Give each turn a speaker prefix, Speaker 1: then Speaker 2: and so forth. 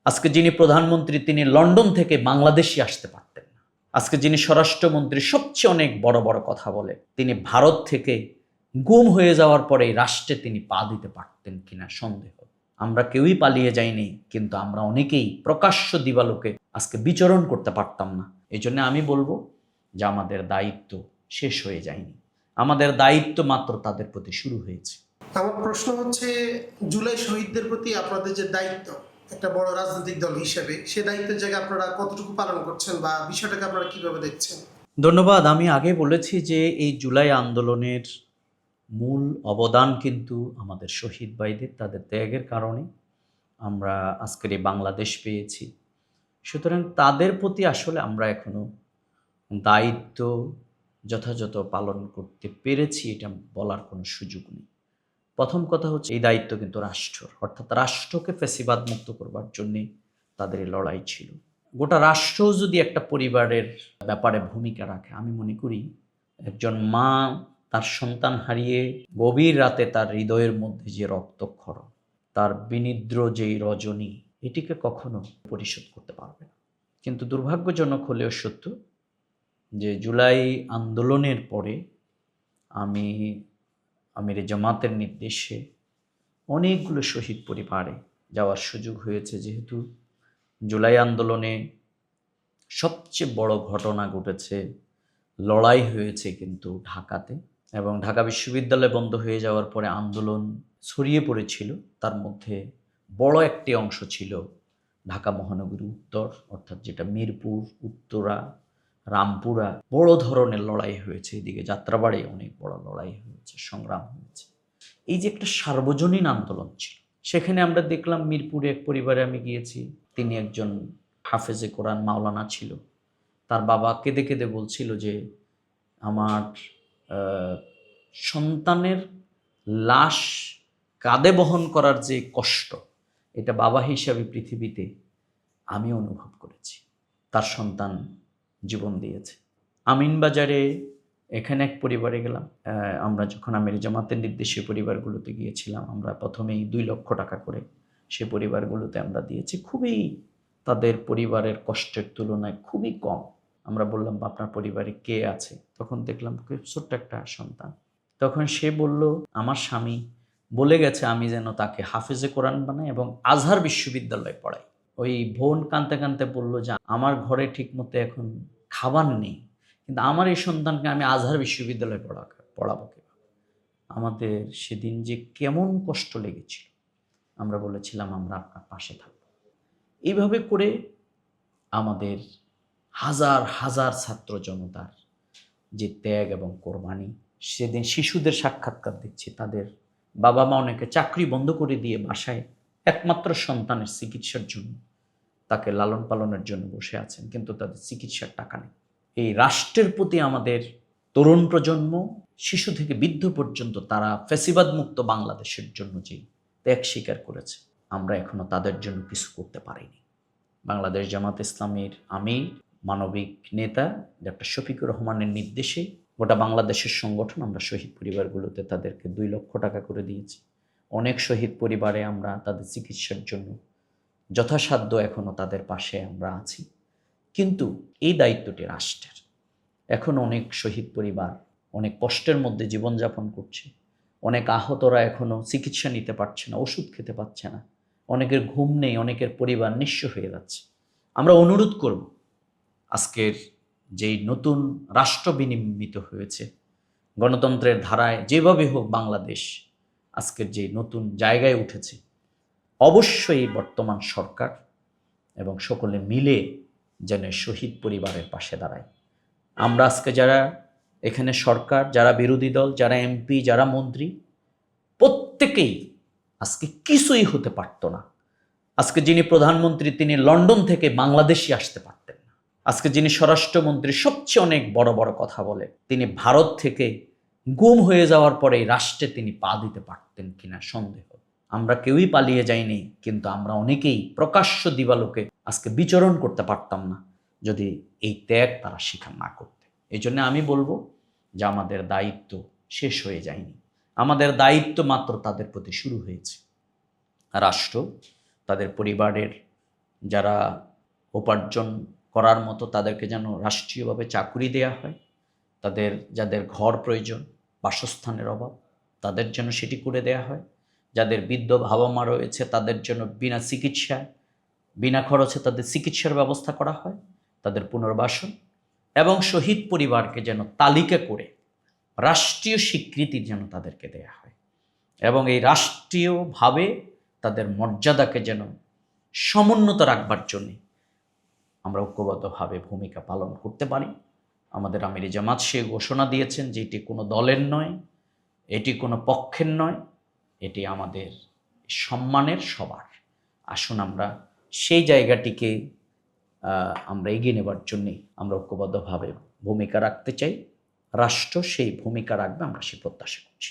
Speaker 1: আজকে যিনি প্রধানমন্ত্রী তিনি লন্ডন থেকে বাংলাদেশে আসতে পারতেন না। আজকে যিনি স্বরাষ্ট্রমন্ত্রী সবচেয়ে অনেক বড় বড় কথা বলে তিনি ভারত থেকে গুম হয়ে যাওয়ার পরে রাষ্ট্রে তিনি পা দিতে পারতেন কিনা সন্দেহ। আমরা কেউই পালিয়ে যাইনি, কিন্তু আমরা অনেকেই প্রকাশ্য দিবালোকে আজকে বিচরণ করতে পারতাম না। এই জন্য আমি বলবো যে আমাদের দায়িত্ব শেষ হয়ে যায়নি, আমাদের দায়িত্ব মাত্র তাদের প্রতি শুরু হয়েছে।
Speaker 2: আমার প্রশ্ন হচ্ছে, জুলাই শহীদদের প্রতি আপনাদের যে দায়িত্ব একটা বড় রাজনৈতিক দল হিসেবে, সে দায়িত্বের জায়গায় আপনারা কতটুকু পালন করছেন বা বিষয়টাকে আপনারা কিভাবে দেখছেন?
Speaker 1: ধন্যবাদ। আমি আগে বলেছি যে এই জুলাই আন্দোলনের মূল অবদান কিন্তু আমাদের শহীদ ভাইদের, তাদের ত্যাগের কারণে আমরা আজকের এই বাংলাদেশ পেয়েছি। সুতরাং তাদের প্রতি আসলে আমরা এখনো দায়িত্ব যথাযথ পালন করতে পেরেছি এটা বলার কোনো সুযোগ নেই। প্রথম কথা হচ্ছে এই দায়িত্ব কিন্তু রাষ্ট্রর, অর্থাৎ রাষ্ট্রকে ফ্যাসিবাদ মুক্ত করবার জন্যে তাদের এই লড়াই ছিল। গোটা রাষ্ট্র যদি একটা পরিবারের ব্যাপারে ভূমিকা রাখে, আমি মনে করি একজন মা তার সন্তান হারিয়ে গভীর রাতে তার হৃদয়ের মধ্যে যে রক্তক্ষরণ, তার বিনিদ্র যেই রজনী, এটিকে কখনো পরিশোধ করতে পারবে না। কিন্তু দুর্ভাগ্যজনক হলেও সত্য যে জুলাই আন্দোলনের পরে আমির জামাতের নির্দেশে অনেকগুলো শহীদ পরিবারে যাওয়ার সুযোগ হয়েছে। যেহেতু জুলাই আন্দোলনে সবচেয়ে বড় ঘটনা ঘটেছে, লড়াই হয়েছে কিন্তু ঢাকাতে, এবং ঢাকা বিশ্ববিদ্যালয় বন্ধ হয়ে যাওয়ার পরে আন্দোলন ছড়িয়ে পড়েছিল। তার মধ্যে বড় একটি অংশ ছিল ঢাকা মহানগরী উত্তর, অর্থাৎ যেটা মিরপুর, উত্তরা, রামপুরা। বড় ধরনের লড়াই হয়েছে, এদিকে যাত্রাবাড়ি অনেক বড় লড়াই হয়েছে, সংগ্রাম হয়েছে। এই যে একটা সার্বজনীন আন্দোলন ছিল, সেখানে আমরা দেখলাম মিরপুরে এক পরিবারে আমি গিয়েছি, তিনি একজন হাফেজে কোরআন মাওলানা ছিল। তার বাবা কেঁদে কেঁদে বলছিল যে আমার সন্তানের লাশ কাঁধে বহন করার যে কষ্ট, এটা বাবা হিসাবে পৃথিবীতে আমি অনুভব করেছি। তার সন্তান জীবন দিয়েছে। আমিনবাজারে এখানে এক পরিবারে গেলাম। আমরা যখন আমির জামাতের নির্দেশে পরিবারগুলোতে গিয়েছিলাম, আমরা প্রথমেই 2 লক্ষ টাকা করে সে পরিবারগুলোতে আমরা দিয়েছি। খুবই তাদের পরিবারের কষ্টের তুলনায় খুবই কম। আমরা বললাম আপনার পরিবারে কে আছে? তখন দেখলাম খুব ছোট্ট একটা সন্তান। তখন সে বলল আমার স্বামী বলে গেছে আমি যেন তাকে হাফেজে কোরআন বানাই এবং আজহার বিশ্ববিদ্যালয়ে পড়াই। ওই বোন কাঁদতে কাঁদতে বলল যে আমার ঘরে ঠিকমতো এখন খাবার নেই, কিন্তু আমার এই সন্তানকে আমি আজহার বিশ্ববিদ্যালয়ে পড়াবো কীভাবে? আমাদের সেদিন যে কেমন কষ্ট লেগেছিল। আমরা বলেছিলাম আমরা আপনার পাশে থাকব। এইভাবে করে আমাদের হাজার হাজার ছাত্র জনতার যে ত্যাগ এবং কোরবানি, সেদিন শিশুদের সাক্ষাৎকার দিচ্ছি, তাদের বাবা মা অনেকে চাকরি বন্ধ করে দিয়ে বাসায় একমাত্র সন্তানের চিকিৎসার জন্য, তাকে লালন পালনের জন্য বসে আছেন, কিন্তু তাদের চিকিৎসার টাকা নেই। এই রাষ্ট্রের প্রতি আমাদের তরুণ প্রজন্ম, শিশু থেকে বৃদ্ধ পর্যন্ত, তারা ফ্যাসিবাদ মুক্ত বাংলাদেশের জন্য যে ত্যাগ স্বীকার করেছে, আমরা এখনো তাদের জন্য কিছু করতে পারিনি। বাংলাদেশ জামাত ইসলামীর আমির, মানবিক নেতা ডক্টর শফিকুর রহমানের নির্দেশে গোটা বাংলাদেশের সংগঠন আমরা শহীদ পরিবারগুলোতে তাদেরকে 2 লক্ষ টাকা করে দিয়েছি। অনেক শহীদ পরিবারে আমরা তাদের চিকিৎসার জন্য যথাসাধ্য এখনও তাদের পাশে আমরা আছি। কিন্তু এই দায়িত্বটি রাষ্ট্রের। এখন অনেক শহীদ পরিবার অনেক কষ্টের মধ্যে জীবনযাপন করছে। অনেক আহতরা এখনও চিকিৎসা নিতে পারছে না, ওষুধ খেতে পারছে না। অনেকের ঘুম নেই, অনেকের পরিবার নিঃস্ব হয়ে যাচ্ছে। আমরা অনুরোধ করব, আজকের যেই নতুন রাষ্ট্র বিনির্মিত হয়েছে, গণতন্ত্রের ধারায় যেভাবে হোক বাংলাদেশ আজকের যে নতুন জায়গায় উঠেছে, অবশ্যই বর্তমান সরকার এবং সকলে মিলে যেন শহীদ পরিবারের পাশে দাঁড়ায়। আমরা আজকে যারা এখানে সরকার, যারা বিরোধী দল, যারা এমপি, যারা মন্ত্রী, প্রত্যেকেই আজকে কিছুই হতে পারতো না। আজকে যিনি প্রধানমন্ত্রী তিনি লন্ডন থেকে বাংলাদেশে আসতে পারতেন না। আজকে যিনি স্বরাষ্ট্রমন্ত্রী সবচেয়ে অনেক বড় বড় কথা বলে, তিনি ভারত থেকে গুম হয়ে যাওয়ার পরে রাষ্ট্রে তিনি পা দিতে পারতেন কিনা সন্দেহ। আমরা কেউই পালিয়ে যাইনি, কিন্তু আমরা অনেকেই প্রকাশ্য দিবালোকে আজকে বিচরণ করতে পারতাম না যদি এই ত্যাগ তারা স্বীকার না করতে। এই জন্য আমি বলবো যে আমাদের দায়িত্ব শেষ হয়ে যায়নি, আমাদের দায়িত্ব মাত্র তাদের প্রতি শুরু হয়েছে। রাষ্ট্র তাদের পরিবারের যারা উপার্জন করার মতো তাদেরকে যেন রাষ্ট্রীয়ভাবে চাকুরি দেয়া হয়, যাদের ঘর প্রয়োজন, বাসস্থানের অভাব, তাদের জন্য সেটি করে দেয়া হয়, যাদের বৃদ্ধ বাবা মা রয়েছে তাদের জন্য বিনা খরচে তাদের চিকিৎসার ব্যবস্থা করা হয়, তাদের পুনর্বাসন, এবং শহীদ পরিবারকে যেন তালিকা করে রাষ্ট্রীয় স্বীকৃতি যেন তাদেরকে দেয়া হয়, এবং এই রাষ্ট্রীয়ভাবে তাদের মর্যাদাকে যেন সমুন্নত রাখবার জন্যে আমরা ঐক্যবদ্ধভাবে ভূমিকা পালন করতে পারি। আমাদের আমির জামাত সে ঘোষণা দিয়েছেন যে এটি কোনো দলের নয়, এটি কোনো পক্ষের নয়, এটি আমাদের সম্মানের সবার। আসুন আমরা সেই জায়গাটিকে আমরা এগিয়ে নেবার জন্যে আমরা ঐক্যবদ্ধভাবে ভূমিকা রাখতে চাই। রাষ্ট্র সেই ভূমিকা রাখবে, আমরা সে প্রত্যাশা করছি।